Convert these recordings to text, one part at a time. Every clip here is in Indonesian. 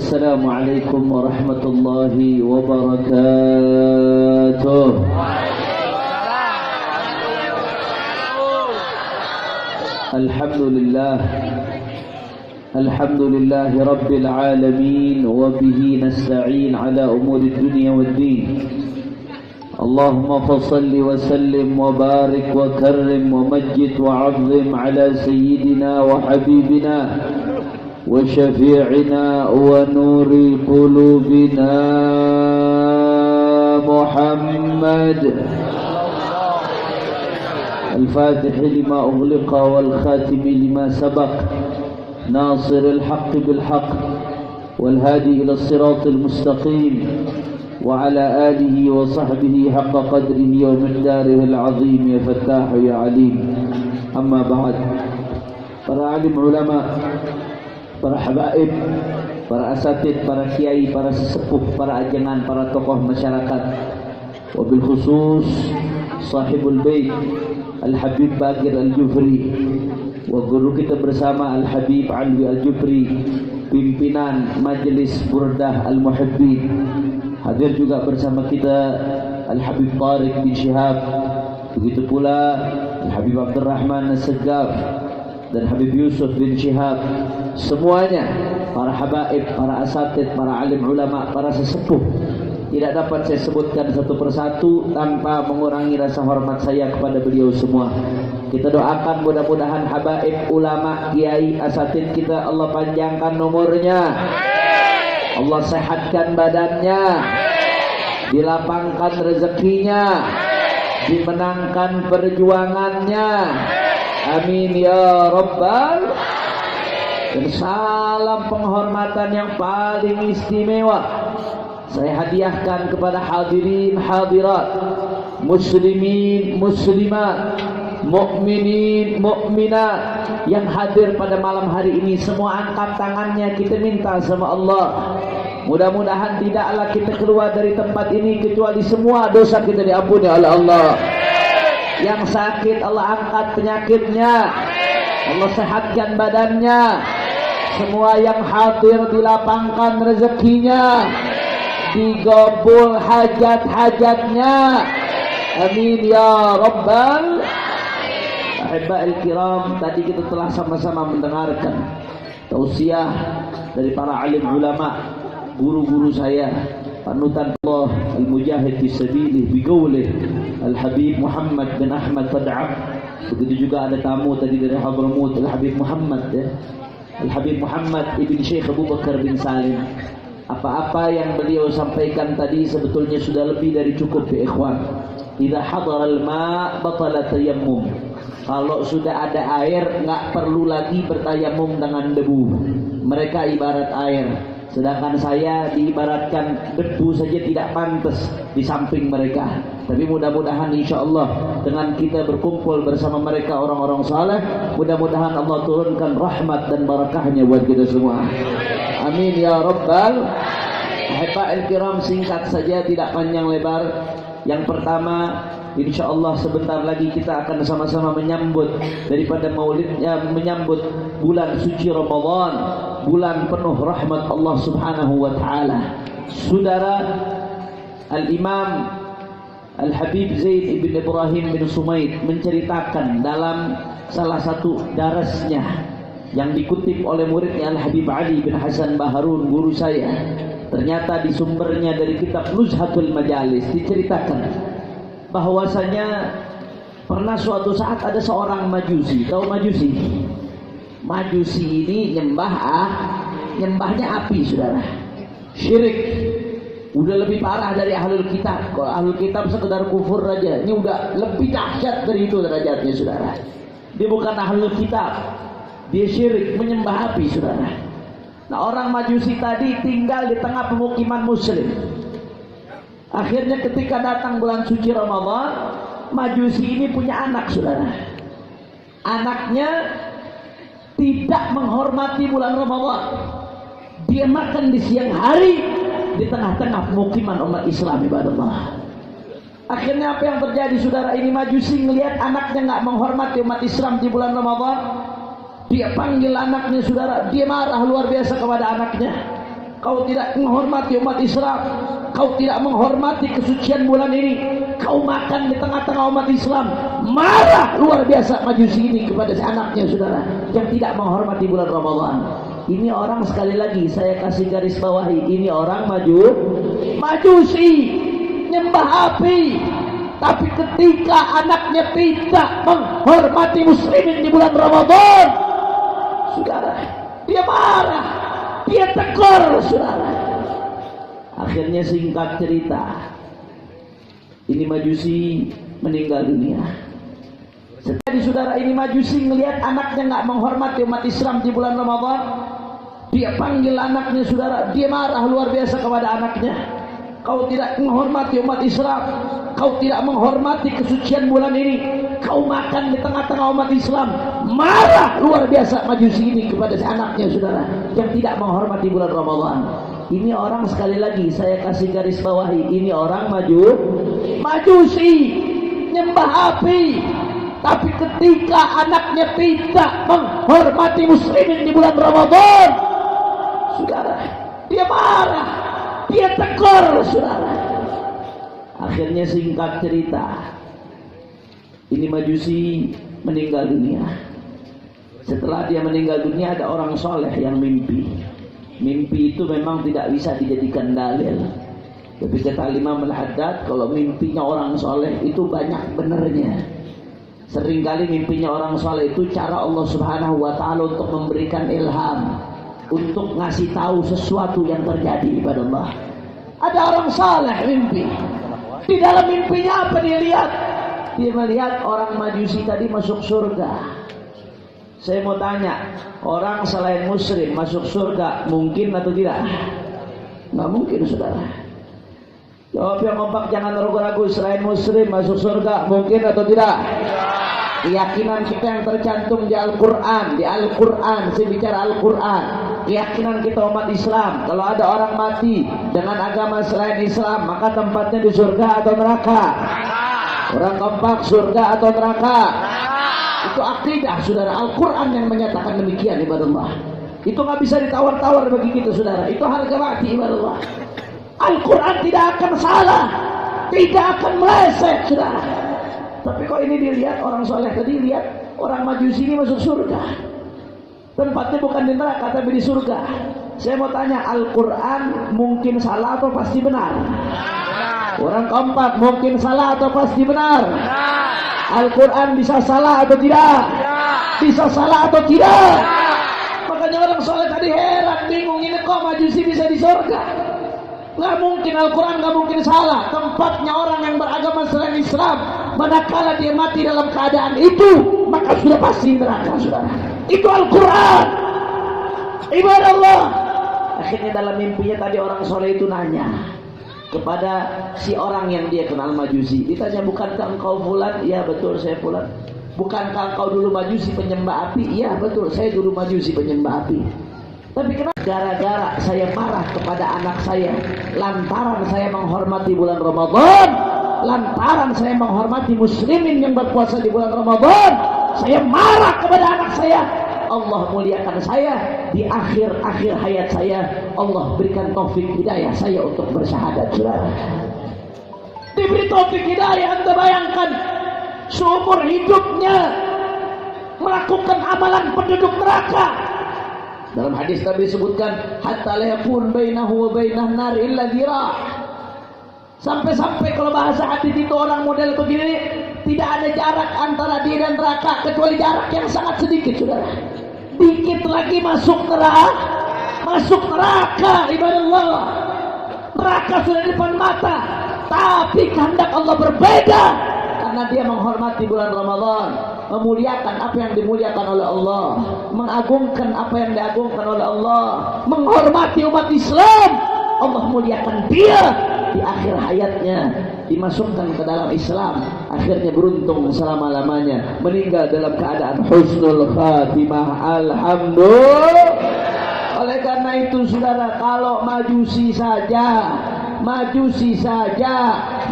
السلام عليكم ورحمة الله وبركاته. الحمد لله رب العالمين وبه نستعين على أمور الدنيا والدين. اللهم فصل وسلم وبارك وكرم ومجد وعظم على سيدنا وحبيبنا وشفيعنا ونور قلوبنا محمد الفاتح لما أغلق والخاتم لما سبق ناصر الحق بالحق والهادي إلى الصراط المستقيم وعلى آله وصحبه حق قدره ومقداره العظيم يا فتاح يا عليم. أما بعد، para alim ulama, para habaib, para asatid, para kiai, para sesepuh, para ajangan, para tokoh masyarakat, wabil khusus sahibul bait Al-Habib Bagir Al-Jufri wa guru kita bersama Al-Habib Alwi Al-Jufri, pimpinan Majelis Burdah Al-Muhibbin. Hadir juga bersama kita Al-Habib Tariq bin Syihab, begitu pula Al-Habib Abdurrahman As-Segaf dan Habib Yusuf bin Syihab. Semuanya para habaib, para asatid, para alim ulama, para sesepuh, tidak dapat saya sebutkan satu persatu tanpa mengurangi rasa hormat saya kepada beliau semua. Kita doakan mudah-mudahan habaib, ulama, kiai, asatid kita Allah panjangkan umurnya, Allah sehatkan badannya, dilapangkan rezekinya, dimenangkan perjuangannya. Amin ya Rabbal. Dan salam penghormatan yang paling istimewa saya hadiahkan kepada hadirin hadirat, muslimin muslimat, mukminin mukminat yang hadir pada malam hari ini. Semua angkat tangannya, kita minta sama Allah, mudah-mudahan tidaklah kita keluar dari tempat ini kecuali semua dosa kita diampuni oleh Allah. Yang sakit Allah angkat penyakitnya, Allah sehatkan badannya. Semua yang hadir dilapangkan rezekinya, digabul hajat-hajatnya. Amin ya Rabbal. Ahiba'il kiram, tadi kita telah sama-sama mendengarkan tausiah dari para alim ulama, guru-guru saya, panutan Allah al-mujahid fi sabilih biqaulih Al-Habib Muhammad bin Ahmad Fad'ab. Begitu juga ada tamu tadi dari Hadramaut, Al-Habib Muhammad ya, Al-Habib Muhammad ibn Syekh Abu Bakar bin Salim. Apa-apa yang beliau sampaikan tadi sebetulnya sudah lebih dari cukup ya ikhwan. Idza hadaral ma batala tayammum. Kalau sudah ada air, enggak perlu lagi bertayamum dengan debu. Mereka ibarat air, sedangkan saya diibaratkan debu saja tidak pantas di samping mereka. Tapi mudah-mudahan insyaallah dengan kita berkumpul bersama mereka orang-orang saleh, mudah-mudahan Allah turunkan rahmat dan barakahnya buat kita semua. Amin ya Rabbal. Ahiba'il kiram, singkat saja, tidak panjang lebar. Yang pertama, insyaallah sebentar lagi kita akan sama-sama menyambut daripada maulidnya, menyambut bulan suci Ramadan, bulan penuh rahmat Allah Subhanahu wa taala. Saudara Al-Imam Al-Habib Zaid ibn Ibrahim bin Sumaid menceritakan dalam salah satu darasnya yang dikutip oleh muridnya Al-Habib Ali bin Hasan Baharun, guru saya. Ternyata di sumbernya dari kitab Nuzhatul Majalis diceritakan bahwasanya pernah suatu saat ada seorang majusi. Tahu majusi? Majusi ini nyembahnya api, saudara. Syirik. Udah lebih parah dari ahlul kitab. Kalau ahlul kitab sekedar kufur aja, ini udah lebih dahsyat dari itu derajatnya, saudara. Dia bukan ahlul kitab, dia syirik, menyembah api, saudara. Nah, orang majusi tadi tinggal di tengah pemukiman muslim. Akhirnya ketika datang bulan suci Ramadan, majusi ini punya anak, saudara. Anaknya tidak menghormati bulan Ramadan. Dia makan di siang hari di tengah-tengah pemukiman umat Islam, ibadallah. Akhirnya apa yang terjadi, saudara? Ini majusi ngelihat anaknya nggak menghormati umat Islam di bulan Ramadan. Dia panggil anaknya, saudara. Dia marah luar biasa kepada anaknya. kau tidak menghormati umat Islam, kau tidak menghormati kesucian bulan ini, kau makan di tengah-tengah umat Islam. Marah luar biasa Majusi ini kepada anaknya, saudara, yang tidak menghormati bulan Ramadan. Ini orang, sekali lagi saya kasih garis bawahi, ini orang Majusi, nyembah api. Tapi ketika anaknya tidak menghormati muslimin di bulan Ramadan, saudara, dia marah, dia tegur, saudara. Akhirnya singkat cerita, ini Majusi meninggal dunia. Setelah saudara ini Majusi ngelihat anaknya nggak menghormati umat Islam di bulan Ramadan, dia panggil anaknya, saudara, dia marah luar biasa kepada anaknya. Kau tidak menghormati umat Islam, kau tidak menghormati kesucian bulan ini, kau makan di tengah-tengah umat Islam. Marah luar biasa Majusi ini kepada anaknya, saudara, yang tidak menghormati bulan Ramadan. Ini orang, sekali lagi saya kasih garis bawahi, ini orang Majusi, nyembah api. Tapi ketika anaknya tidak menghormati muslimin di bulan Ramadan, saudara, dia marah, dia tegur, saudara. Akhirnya singkat cerita, ini Majusi meninggal dunia. Setelah dia meninggal dunia, ada orang soleh yang mimpi. Mimpi itu memang tidak bisa dijadikan dalil. Tapi kata Imam Al-Haddad, kalau mimpinya orang soleh itu banyak benernya. Seringkali mimpinya orang soleh itu cara Allah Subhanahu wa Ta'ala untuk memberikan ilham, untuk ngasih tahu sesuatu yang terjadi kepada Allah. Ada orang saleh mimpi. Di dalam mimpinya apa dia lihat? Dia melihat orang Majusi tadi masuk surga. Saya mau tanya, orang selain muslim masuk surga mungkin atau tidak? Nggak mungkin, saudara. Jawab yang kompak, jangan ragu-ragu. Selain muslim masuk surga mungkin atau tidak? Keyakinan kita yang tercantum di Al-Quran, saya bicara Al-Quran. Keyakinan kita umat Islam, kalau ada orang mati dengan agama selain Islam, maka tempatnya di surga atau neraka? Orang kompak, surga atau neraka? Itu akidah, saudara. Al-Quran yang menyatakan demikian, ibadallah. Itu nggak bisa ditawar-tawar bagi kita, saudara. Itu harga mati, ibadallah. Al-Quran tidak akan salah, tidak akan meleset, saudara. Tapi kok ini dilihat orang soleh tadi, lihat orang Majusi ini masuk surga. Tempatnya bukan di neraka tapi di surga. Saya mau tanya, Al-Quran mungkin salah atau pasti benar? Orang keempat, mungkin salah atau pasti benar? Al-Quran bisa salah atau tidak? Bisa salah atau tidak? Makanya orang soleh tadi heran, bingung, ini kok Majusi bisa di surga? Nggak mungkin, Al-Quran nggak mungkin salah. Tempatnya orang yang beragama selain Islam, manakala dia mati dalam keadaan itu, maka sudah pasti neraka, saudara. Itu Al-Quran, ibadah Allah. Akhirnya dalam mimpinya tadi orang soleh itu nanya kepada si orang yang dia kenal Majusi. Ditanya, bukankah engkau fulan? Iya betul, saya fulan. Bukankah engkau dulu Majusi penyembah api? Iya betul, saya dulu Majusi penyembah api. Tapi kenapa? Gara-gara saya marah kepada anak saya, lantaran saya menghormati bulan Ramadan, lantaran saya menghormati muslimin yang berpuasa di bulan Ramadan, saya marah kepada anak saya. Allah muliakan saya di akhir-akhir hayat saya. Allah berikan taufik hidayah saya untuk bersyahadat, saudara. Diberi taufik hidayah, Anda bayangkan seumur hidupnya melakukan amalan penduduk neraka. Dalam hadis Nabi disebutkan, hatta la yakun bainahu wa bainah nar illa dhira'. Sampai-sampai kalau bahasa hadis itu orang model begini, tidak ada jarak antara dia dan neraka kecuali jarak yang sangat sedikit, saudara. Dikit lagi masuk neraka, ibadah Allah. Neraka sudah di depan mata, tapi kehendak Allah berbeda karena dia menghormati bulan Ramadan, memuliakan apa yang dimuliakan oleh Allah, mengagungkan apa yang diagungkan oleh Allah, menghormati umat Islam. Allah muliakan dia di akhir hayatnya, dimasukkan ke dalam Islam, akhirnya beruntung selama-lamanya, meninggal dalam keadaan husnul khatimah. Alhamdulillah. Oleh karena itu, saudara, kalau Majusi saja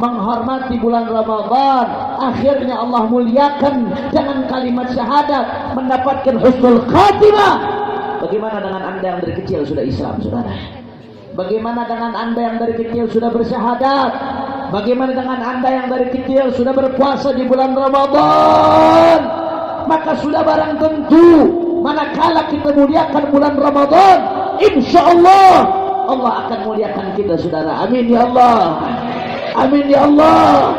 menghormati bulan Ramadan, akhirnya Allah muliakan dengan kalimat syahadat, mendapatkan husnul khatimah. Bagaimana dengan Anda yang dari kecil sudah Islam, saudara? Bagaimana dengan Anda yang dari kecil sudah bersyahadat? Bagaimana dengan Anda yang dari kecil sudah berpuasa di bulan Ramadan? Maka sudah barang tentu manakala kita muliakan bulan Ramadan, insya Allah Allah akan muliakan kita, saudara. Amin ya Allah. Amin ya Allah.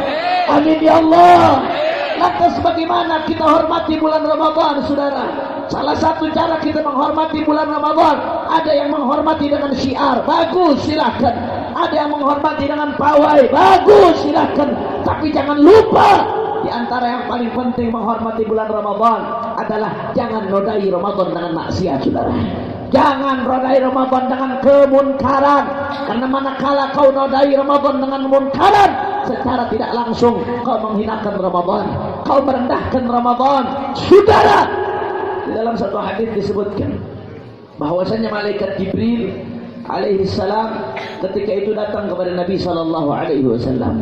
Amin ya Allah. Lantas bagaimana kita hormati bulan Ramadan, saudara? Salah satu cara kita menghormati bulan Ramadan, ada yang menghormati dengan syiar, bagus, silahkan. Ada yang menghormati dengan pawai, bagus, silahkan. Tapi jangan lupa, di antara yang paling penting menghormati bulan Ramadan adalah jangan nodai Ramadan dengan maksiat, saudara. Jangan nodai Ramadan dengan kemunkaran. Karena manakala kau nodai Ramadan dengan munkaran, secara tidak langsung kau menghinakan Ramadan, kau merendahkan Ramadan, saudara. Di dalam satu hadis disebutkan bahwasanya malaikat Jibril alaihi salam ketika itu datang kepada Nabi sallallahu alaihi wasallam.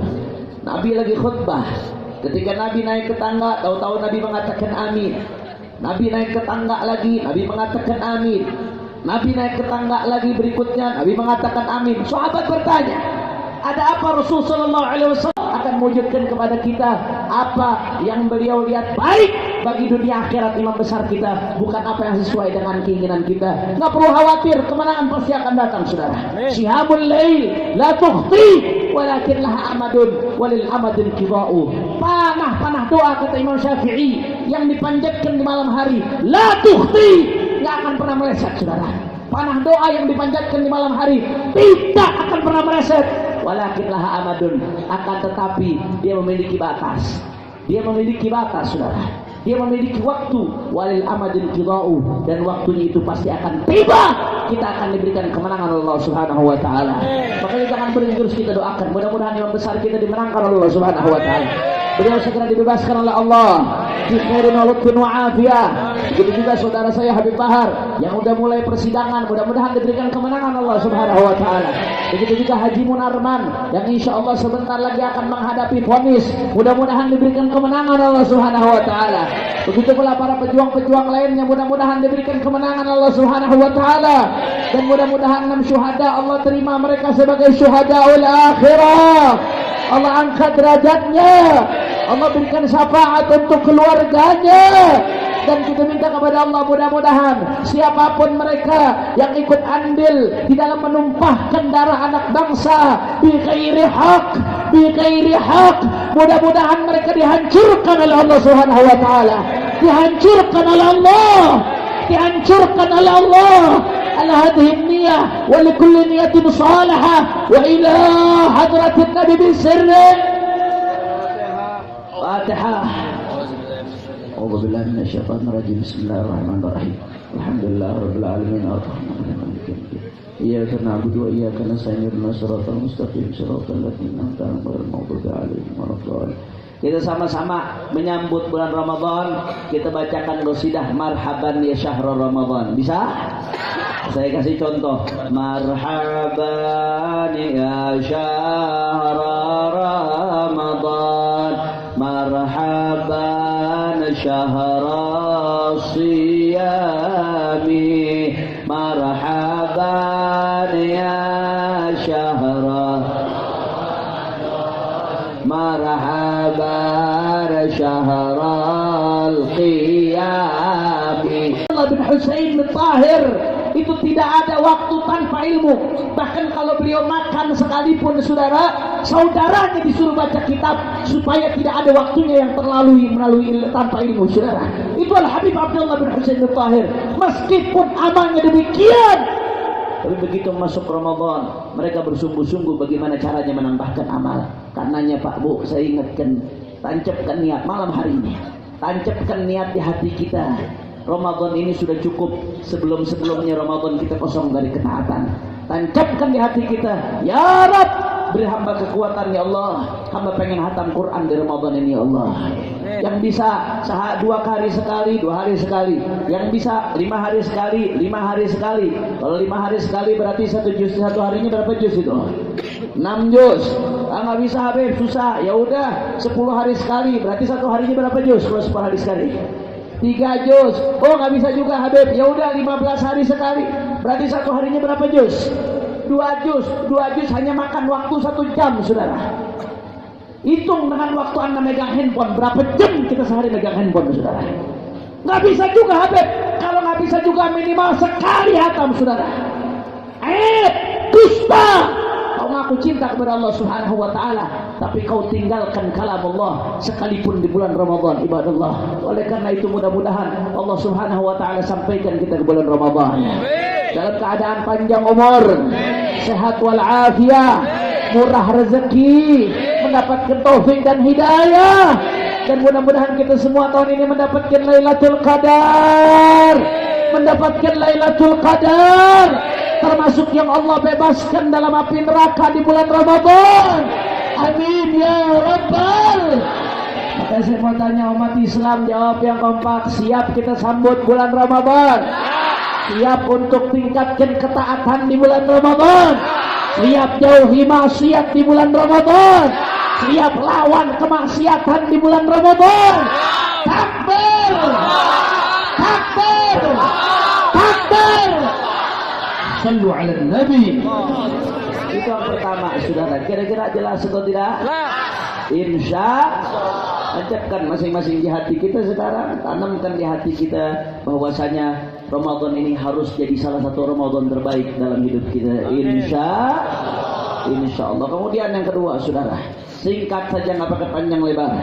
Nabi lagi khutbah. Ketika Nabi naik ke tangga, tahu-tahu Nabi mengatakan amin. Nabi naik ke tangga lagi, Nabi mengatakan amin. Nabi naik ke tangga lagi berikutnya, Nabi mengatakan amin. Sahabat bertanya, ada apa Rasul sallallahu alaihi wasallam akan mewujudkan kepada kita apa yang beliau lihat baik bagi dunia akhirat imam besar kita, bukan apa yang sesuai dengan keinginan kita. Enggak perlu khawatir, kemenangan pasti akan datang, saudara. Syihabul lail la tukhti walakin laha amadun walil amadin qida'u. Panah doa kata Imam Syafi'i yang dipanjatkan di malam hari, la tukhti, enggak akan pernah meleset, saudara. Panah doa yang dipanjatkan di malam hari tidak akan pernah meleset. Walakin laha amadun, akan tetapi dia memiliki batas. Dia memiliki batas, saudara. Dia memiliki waktu, walil amadin qida'u, dan waktunya itu pasti akan tiba. Kita akan diberikan kemenangan Allah Subhanahu wa taala. Makanya jangan berhenti, terus kita doakan. Mudah-mudahan imam besar kita dimenangkan oleh Allah Subhanahu wa taala. Beliau segera dibebaskan oleh Allah. Fi khairin wa lutfin wa afiyah. Begitu juga saudara saya Habib Bahar yang udah mulai persidangan, mudah-mudahan diberikan kemenangan Allah Subhanahu wa taala. Begitu juga Haji Munarman yang insya Allah sebentar lagi akan menghadapi vonis, mudah-mudahan diberikan kemenangan Allah Subhanahu wa taala. Begitu pula para pejuang-pejuang lainnya, mudah-mudahan diberikan kemenangan Allah Subhanahu wa taala. Dan mudah-mudahan 6 syuhada Allah terima mereka sebagai syuhadaul akhirah. Allah angkat derajatnya, Allah berikan syafaat untuk keluarganya. Dan kita minta kepada Allah, mudah-mudahan siapapun mereka yang ikut andil di dalam menumpahkan darah anak bangsa bi ghairi haq, mudah-mudahan mereka dihancurkan oleh Allah Subhanahu wa taala, dihancurkan oleh Allah, dihancurkan oleh Allah. Ala hadhihi niyyah wa li kulli niyatin salihah wa ila hadratin nabi bi sirrin Fatihah. A'udzu billahi minasyaitonir rajim. Bismillahirrahmanirrahim. Alhamdulillahirabbil alamin arrahmanir rahim. Iyyaka na'budu wa iyyaka nasta'in ihdinas siratal mustaqim siratal ladzina an'amta 'alaihim ghairil maghdubi 'alaihim waladdallin. Kita sama-sama menyambut bulan Ramadan, kita bacakan qasidah marhaban ya syahrul Ramadan. Bisa? Saya kasih contoh. Marhaban ya syahrul Ramadan, marhaban syahrul siyami, marhaban ya syahrul, marhaban syahrul qiyami. Allah bin Husain bin Tahir itu tidak ada waktu tanpa ilmu. Bahkan kalau beliau makan sekalipun, saudaranya disuruh baca kitab supaya tidak ada waktunya yang melalui tanpa ilmu, saudara. Itu adalah Habib Abdullah bin Husain bin Tahir. Meskipun amalnya demikian, tapi begitu masuk Ramadan, mereka bersungguh-sungguh bagaimana caranya menambahkan amal. Karenanya Pak Bu, saya ingatkan, tancapkan niat malam hari ini, tancapkan niat di hati kita. Ramadan ini sudah cukup, sebelum-sebelumnya Ramadan kita kosong dari ketaatan. Tancapkan di hati kita, ya Rab, beri hamba kekuatan ya Allah, hamba pengen hatam Quran di Ramadan ini ya Allah. Yang bisa 2 hari sekali, 2 hari sekali. Yang bisa 5 hari sekali, 5 hari sekali. Kalau 5 hari sekali berarti 1 juz, 1 harinya berapa juz itu? 6 juz. Nggak bisa Habib, susah. Ya udah 10 hari sekali, berarti 1 harinya berapa juz kalau 10 hari sekali? 3 juz. Oh nggak bisa juga Habib, ya udah 15 hari sekali, berarti 1 harinya berapa juz? 2 juz hanya makan waktu 1 jam, saudara. Hitung dengan waktu Anda megang handphone, berapa jam kita sehari megang handphone, saudara. Nggak bisa juga, Habib. Kalau nggak bisa juga minimal sekali hatam, saudara. Dusta. Kau ngaku cinta kepada Allah Subhanahu wa taala, tapi kau tinggalkan kalam Allah sekalipun di bulan Ramadan, ibadallah. Oleh karena itu mudah-mudahan Allah Subhanahu wa taala sampaikan kita ke bulan Ramadan dalam keadaan panjang umur, sehat walafiat, murah rezeki, mendapatkan taufik dan hidayah, dan mudah-mudahan kita semua tahun ini mendapatkan Lailatul Qadar, termasuk yang Allah bebaskan dalam api neraka di bulan Ramadan. Amin ya Rabbal. Maka saya mau tanya umat Islam, jawab yang kompak. Siap kita sambut bulan Ramadan? Siap untuk tingkatkan ketaatan di bulan Ramadan? Siap jauhi maksiat di bulan Ramadan? Siap lawan kemaksiatan di bulan Ramadan? Takbir! Takbir! Takbir! Sallu ala Nabi. Itu yang pertama, saudara. Kira-kira jelas atau tidak? Insya Tancapkan masing-masing di hati kita sekarang. Tanamkan di hati kita bahwasanya Ramadan ini harus jadi salah satu Ramadan terbaik dalam hidup kita. Insya Allah. Kemudian yang kedua, saudara, singkat saja, nggak pakai panjang lebar.